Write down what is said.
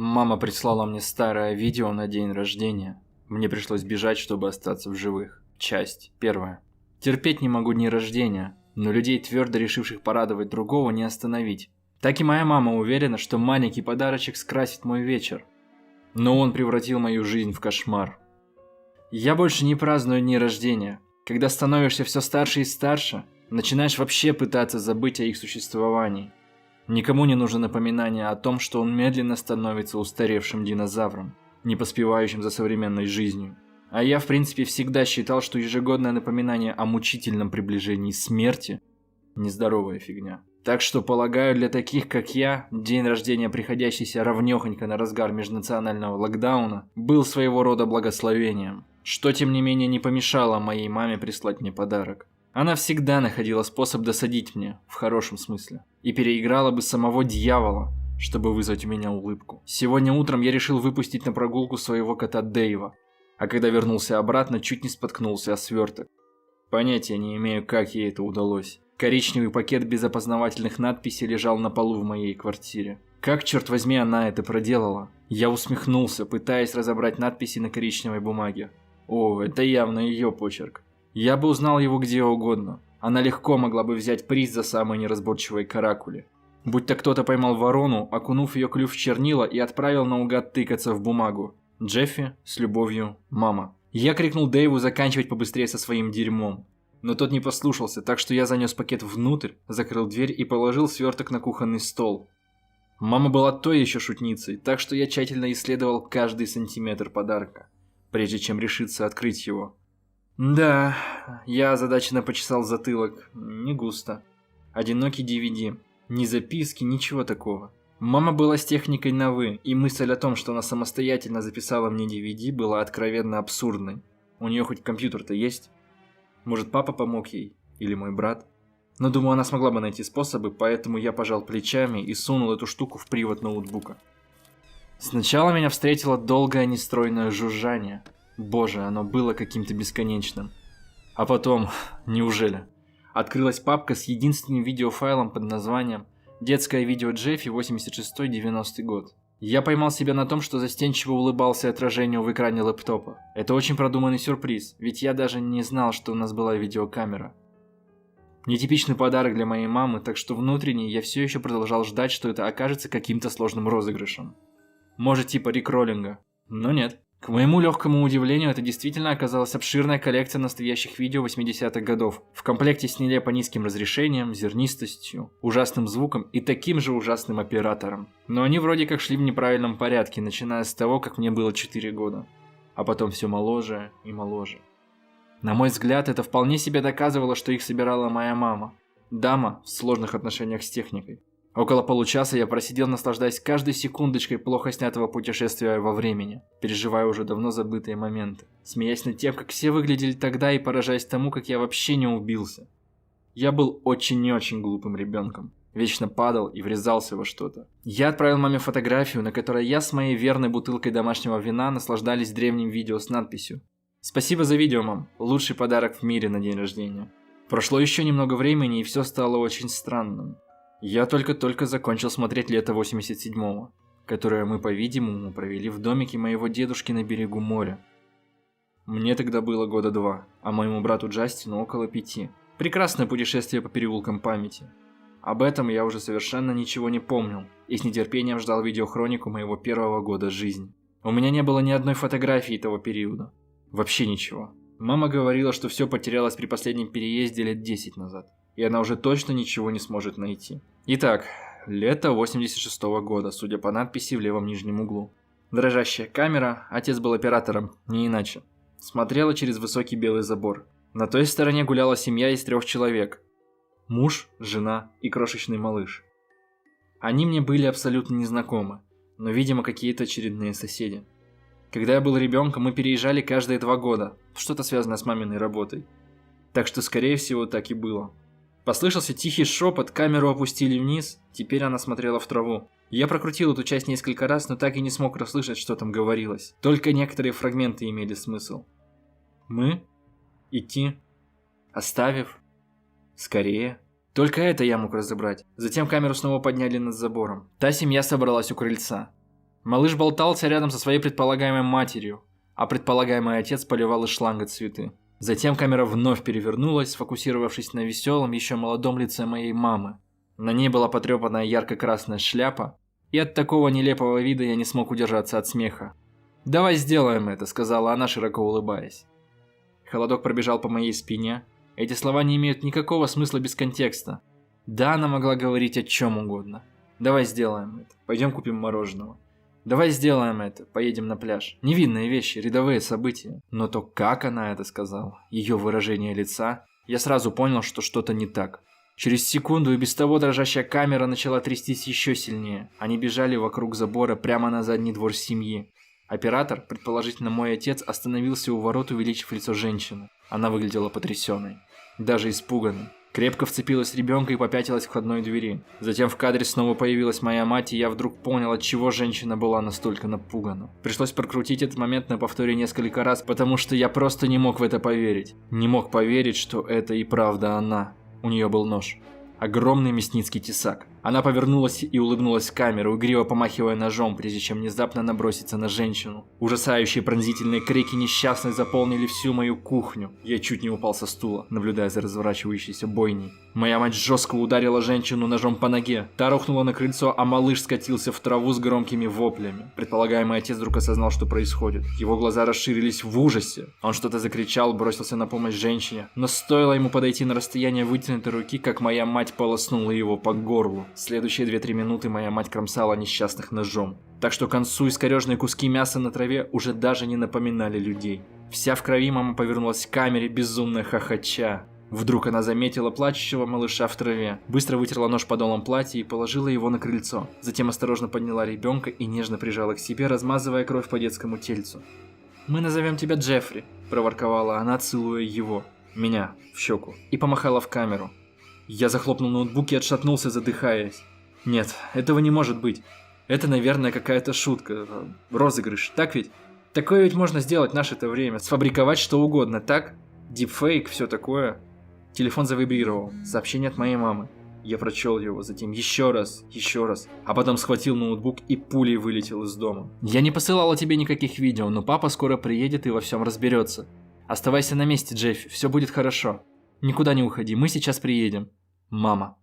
Мама прислала мне старое видео на день рождения. Мне пришлось бежать, чтобы остаться в живых. Часть первая. Терпеть не могу дни рождения, но людей, твердо решивших порадовать другого, не остановить. Так и моя мама уверена, что маленький подарочек скрасит мой вечер. Но он превратил мою жизнь в кошмар. Я больше не праздную дни рождения. Когда становишься все старше и старше, начинаешь вообще пытаться забыть о их существовании. Никому не нужно напоминание о том, что он медленно становится устаревшим динозавром, не поспевающим за современной жизнью. А я, в принципе, всегда считал, что ежегодное напоминание о мучительном приближении смерти – нездоровая фигня. Так что, полагаю, для таких, как я, день рождения, приходящийся ровнёхонько на разгар межнационального локдауна, был своего рода благословением, что, тем не менее, не помешало моей маме прислать мне подарок. Она всегда находила способ досадить мне, в хорошем смысле, и переиграла бы самого дьявола, чтобы вызвать у меня улыбку. Сегодня утром я решил выпустить на прогулку своего кота Дэйва, а когда вернулся обратно, чуть не споткнулся о сверток. Понятия не имею, как ей это удалось. Коричневый пакет без опознавательных надписей лежал на полу в моей квартире. Как, черт возьми, она это проделала? Я усмехнулся, пытаясь разобрать надписи на коричневой бумаге. О, это явно ее почерк. Я бы узнал его где угодно. Она легко могла бы взять приз за самые неразборчивые каракули. Будь то кто-то поймал ворону, окунув ее клюв в чернила и отправил наугад тыкаться в бумагу. Джеффи, с любовью, мама. Я крикнул Дэйву заканчивать побыстрее со своим дерьмом. Но тот не послушался, так что я занес пакет внутрь, закрыл дверь и положил сверток на кухонный стол. Мама была той еще шутницей, так что я тщательно исследовал каждый сантиметр подарка, прежде чем решиться открыть его. Да, я озадаченно почесал затылок. Не густо. Одинокий DVD. Ни записки, ничего такого. Мама была с техникой на «вы», и мысль о том, что она самостоятельно записала мне DVD, была откровенно абсурдной. У нее хоть компьютер-то есть? Может, папа помог ей? Или мой брат? Но думаю, она смогла бы найти способы, поэтому я пожал плечами и сунул эту штуку в привод ноутбука. Сначала меня встретило долгое нестройное жужжание. Боже, оно было каким-то бесконечным. А потом, неужели? Открылась папка с единственным видеофайлом под названием «Детское видео Джеффи 86-90 год». Я поймал себя на том, что застенчиво улыбался отражению в экране лэптопа. Это очень продуманный сюрприз, ведь я даже не знал, что у нас была видеокамера. Нетипичный подарок для моей мамы, так что внутренне я все еще продолжал ждать, что это окажется каким-то сложным розыгрышем. Может, типа рекроллинга. Но нет. К моему легкому удивлению, это действительно оказалась обширная коллекция настоящих видео 80-х годов, в комплекте с нелепо низким разрешением, зернистостью, ужасным звуком и таким же ужасным оператором. Но они вроде как шли в неправильном порядке, начиная с того, как мне было 4 года. А потом все моложе и моложе. На мой взгляд, это вполне себе доказывало, что их собирала моя мама. Дама в сложных отношениях с техникой. Около получаса я просидел, наслаждаясь каждой секундочкой плохо снятого путешествия во времени, переживая уже давно забытые моменты, смеясь над тем, как все выглядели тогда и поражаясь тому, как я вообще не убился. Я был очень глупым ребенком, вечно падал и врезался во что-то. Я отправил маме фотографию, на которой я с моей верной бутылкой домашнего вина наслаждались древним видео с надписью «Спасибо за видео, мам, лучший подарок в мире на день рождения». Прошло еще немного времени, и все стало очень странным. Я только-только закончил смотреть «Лето 87-го», которое мы, по-видимому, провели в домике моего дедушки на берегу моря. Мне тогда было года 2, а моему брату Джастину около 5. Прекрасное путешествие по переулкам памяти. Об этом я уже совершенно ничего не помнил, и с нетерпением ждал видеохронику моего первого года жизни. У меня не было ни одной фотографии того периода. Вообще ничего. Мама говорила, что все потерялось при последнем переезде лет 10 назад. И она уже точно ничего не сможет найти. Итак, лето 86-го года, судя по надписи в левом нижнем углу. Дрожащая камера, отец был оператором, не иначе. Смотрела через высокий белый забор. На той стороне гуляла семья из 3 человек. Муж, жена и крошечный малыш. Они мне были абсолютно незнакомы, но, видимо, какие-то очередные соседи. Когда я был ребенком, мы переезжали каждые 2 года, что-то связанное с маминой работой. Так что, скорее всего, так и было. Послышался тихий шепот, камеру опустили вниз, теперь она смотрела в траву. Я прокрутил эту часть несколько раз, но так и не смог расслышать, что там говорилось. Только некоторые фрагменты имели смысл. Мы? Идти? Оставив? Скорее? Только это я мог разобрать. Затем камеру снова подняли над забором. Та семья собралась у крыльца. Малыш болтался рядом со своей предполагаемой матерью, а предполагаемый отец поливал из шланга цветы. Затем камера вновь перевернулась, сфокусировавшись на веселом, еще молодом лице моей мамы. На ней была потрепанная ярко-красная шляпа, и от такого нелепого вида я не смог удержаться от смеха. «Давай сделаем это», — сказала она, широко улыбаясь. Холодок пробежал по моей спине. Эти слова не имеют никакого смысла без контекста. Да, она могла говорить о чем угодно. «Давай сделаем это. Пойдем купим мороженого. Давай сделаем это. Поедем на пляж». Невинные вещи, рядовые события. Но то, как она это сказала, ее выражение лица, я сразу понял, что что-то не так. Через секунду и без того дрожащая камера начала трястись еще сильнее. Они бежали вокруг забора прямо на задний двор семьи. Оператор, предположительно мой отец, остановился у ворот, увеличив лицо женщины. Она выглядела потрясенной, даже испуганной. Крепко вцепилась в ребенка и попятилась к входной двери. Затем в кадре снова появилась моя мать, и я вдруг понял, отчего женщина была настолько напугана. Пришлось прокрутить этот момент на повторе несколько раз, потому что я просто не мог в это поверить. Не мог поверить, что это и правда она. У нее был нож. Огромный мясницкий тесак. Она повернулась и улыбнулась в камеру, игриво помахивая ножом, прежде чем внезапно наброситься на женщину. Ужасающие пронзительные крики несчастных заполнили всю мою кухню. Я чуть не упал со стула, наблюдая за разворачивающейся бойней. Моя мать жестко ударила женщину ножом по ноге. Та рухнула на крыльцо, а малыш скатился в траву с громкими воплями. Предполагаемый отец вдруг осознал, что происходит. Его глаза расширились в ужасе. Он что-то закричал, бросился на помощь женщине. Но стоило ему подойти на расстояние вытянутой руки, как моя мать полоснула его по горлу. Следующие 2-3 минуты моя мать кромсала несчастных ножом. Так что к концу искореженные куски мяса на траве уже даже не напоминали людей. Вся в крови мама повернулась к камере, безумно хохоча. Вдруг она заметила плачущего малыша в траве, быстро вытерла нож подолом платья и положила его на крыльцо. Затем осторожно подняла ребенка и нежно прижала к себе, размазывая кровь по детскому тельцу. «Мы назовем тебя Джеффри», – проворковала она, целуя его, меня, в щеку, и помахала в камеру. Я захлопнул ноутбук и отшатнулся, задыхаясь. Нет, этого не может быть. Это, наверное, какая-то шутка, розыгрыш, так ведь? Такое ведь можно сделать в наше-то время, сфабриковать что угодно, так? Дипфейк, все такое. Телефон завибрировал, сообщение от моей мамы. Я прочел его, затем еще раз, а потом схватил ноутбук и пулей вылетел из дома. Я не посылала тебе никаких видео, но папа скоро приедет и во всем разберется. Оставайся на месте, Джеффи, все будет хорошо. Никуда не уходи, мы сейчас приедем. Мама.